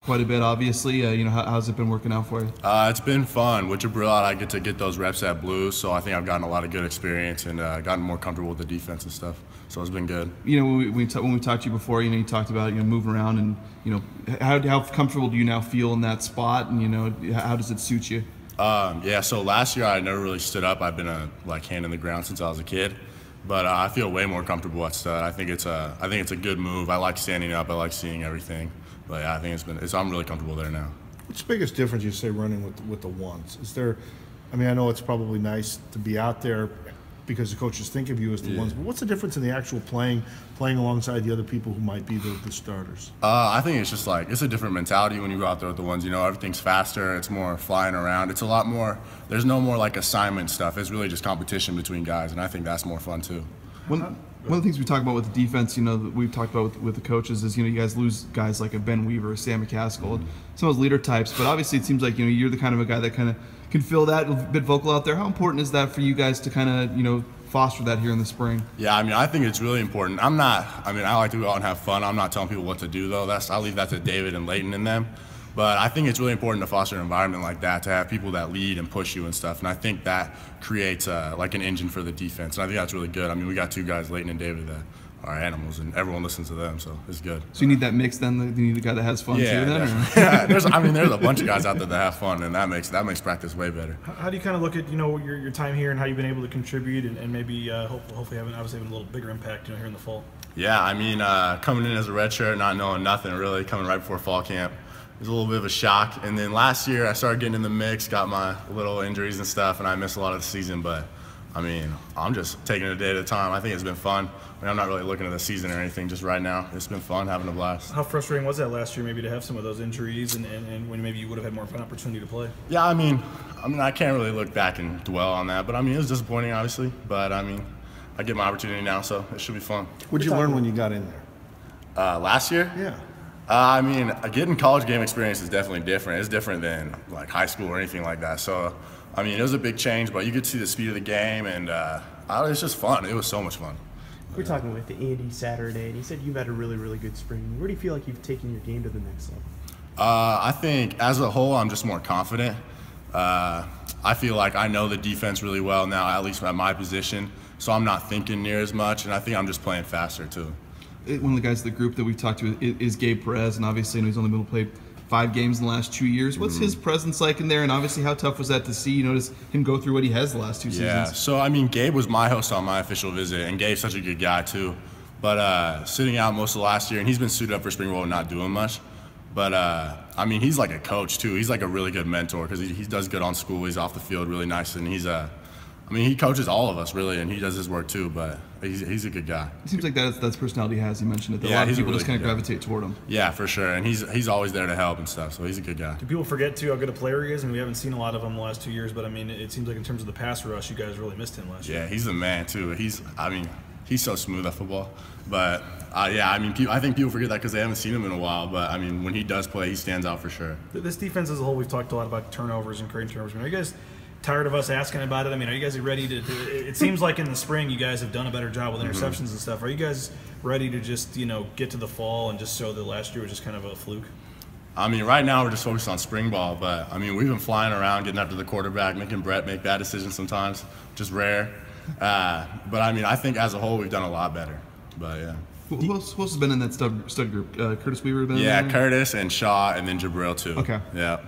quite a bit, obviously. How's it been working out for you? It's been fun. With Jabril out, I get to get those reps at Blues, so I think I've gotten a lot of good experience and gotten more comfortable with the defense and stuff. So it's been good. When we talked to you before, you talked about moving around and how comfortable do you now feel in that spot, and how does it suit you? Yeah. So last year I never really stood up. I've been a hand in the ground since I was a kid, but I feel way more comfortable at stud. I think it's a good move. I like standing up. I like seeing everything. But yeah, I think I'm really comfortable there now. What's the biggest difference you say running with the ones? Is there? I mean, I know it's probably nice to be out there because the coaches think of you as the ones. But what's the difference in the actual playing alongside the other people who might be the starters? I think it's just it's a different mentality when you go out there with the ones. Everything's faster. It's more flying around. It's a lot more. There's no more assignment stuff. It's really just competition between guys, and I think that's more fun too. One of the things we talk about with the defense, that we've talked about with the coaches is, you guys lose guys like a Ben Weaver, or Sam McCaskill, some of those leader types. But obviously, it seems like you're the kind of a guy that kind of can fill that, a bit vocal out there. How important is that for you guys to kind of foster that here in the spring? Yeah, I think it's really important. I like to go out and have fun. I'm not telling people what to do though. I'll leave that to David and Leighton and them. But I think it's really important to foster an environment like that, to have people that lead and push you and stuff. And I think that creates an engine for the defense. And I think that's really good. We got two guys, Leighton and David, that are animals, and everyone listens to them, so it's good. So you need that mix then? You need the guy that has fun too then? Yeah, there's a bunch of guys out there that have fun, and that makes practice way better. How do you kind of look at your time here and how you've been able to contribute and maybe hopefully having a little bigger impact here in the fall? Yeah, coming in as a redshirt, not knowing nothing really, coming right before fall camp. It was a little bit of a shock. And then last year I started getting in the mix, got my little injuries and stuff, and I missed a lot of the season. But, I'm just taking it a day at a time. I think it's been fun. I'm not really looking at the season or anything just right now. It's been fun, having a blast. How frustrating was that last year maybe to have some of those injuries and when maybe you would have had more of an opportunity to play? Yeah, I can't really look back and dwell on that. But, it was disappointing, obviously. But, I get my opportunity now, so it should be fun. What did you learn when you got in there? Last year? Yeah. Getting college game experience is definitely different. It's different than high school or anything like that. So, it was a big change, but you could see the speed of the game, and it's just fun. It was so much fun. We're talking with Andy Saturday, and he said you've had a really, really good spring. Where do you feel like you've taken your game to the next level? I think as a whole, I'm just more confident. I feel like I know the defense really well now, at least at my position, so I'm not thinking near as much, and I think I'm just playing faster too. One of the guys in the group that we've talked to is Gabe Perez, and obviously he's only been able to play 5 games in the last 2 years. What's his presence like in there, and obviously how tough was that to see, just him go through what he has the last 2 seasons? Yeah, so Gabe was my host on my official visit, and Gabe's such a good guy too. But sitting out most of last year, and he's been suited up for spring roll and not doing much. But he's like a coach too. He's like a really good mentor because he does good on school. He's off the field really nice, and he coaches all of us really, and he does his work too. But he's a good guy. It seems like that's the personality he has. You mentioned it. That yeah, a lot of people really just kind of gravitate toward him. Yeah, for sure. And he's always there to help and stuff. So he's a good guy. Do people forget too how good a player he is? And we haven't seen a lot of him the last 2 years. But it seems like in terms of the pass rush, you guys really missed him last year. Yeah, he's the man too. He's so smooth at football. But I think people forget that because they haven't seen him in a while. But when he does play, he stands out for sure. This defense as a whole, we've talked a lot about turnovers and creating turnovers. Are you guys tired of us asking about it? Are you guys ready to it seems like in the spring you guys have done a better job with interceptions and stuff. Are you guys ready to just, get to the fall and just show that last year was just kind of a fluke? Right now we're just focused on spring ball, but we've been flying around, getting after the quarterback, making Brett make bad decisions sometimes, just rare. But I think as a whole we've done a lot better. But yeah. Who else has been in that stud group? Curtis Weaver been in there? Yeah, Curtis and Shaw, and then Jabril too. Okay. Yeah.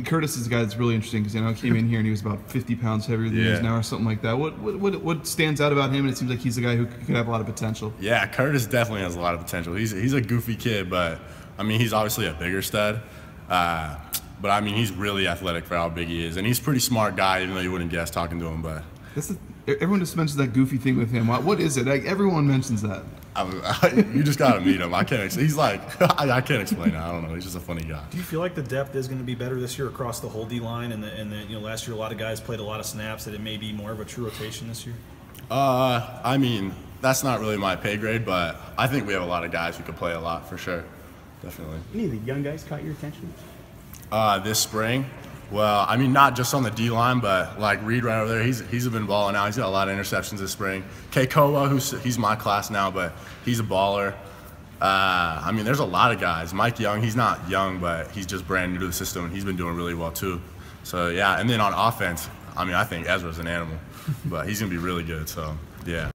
Curtis is a guy that's really interesting because he came in here and he was about 50 pounds heavier than he is now or something like that. What stands out about him? And it seems like he's a guy who could have a lot of potential. Yeah, Curtis definitely has a lot of potential. He's a goofy kid, but he's obviously a bigger stud. But he's really athletic for how big he is, and he's a pretty smart guy, even though you wouldn't guess talking to him. But everyone just mentions that goofy thing with him. What is it? Everyone mentions that. You just gotta meet him. I can't. He's like I can't explain it. I don't know. He's just a funny guy. Do you feel like the depth is going to be better this year across the whole D line, and last year a lot of guys played a lot of snaps, that it may be more of a true rotation this year? That's not really my pay grade, but I think we have a lot of guys who could play a lot for sure. Definitely. Any of the young guys caught your attention? This spring. Well, not just on the D line, but Reed right over there. He's been balling out. He's got a lot of interceptions this spring. Koa, he's my class now, but he's a baller. I mean, there's a lot of guys. Mike Young, he's not young, but he's just brand new to the system, and he's been doing really well too. So, yeah, and then on offense, I mean, I think Ezra's an animal, but he's going to be really good. So, yeah.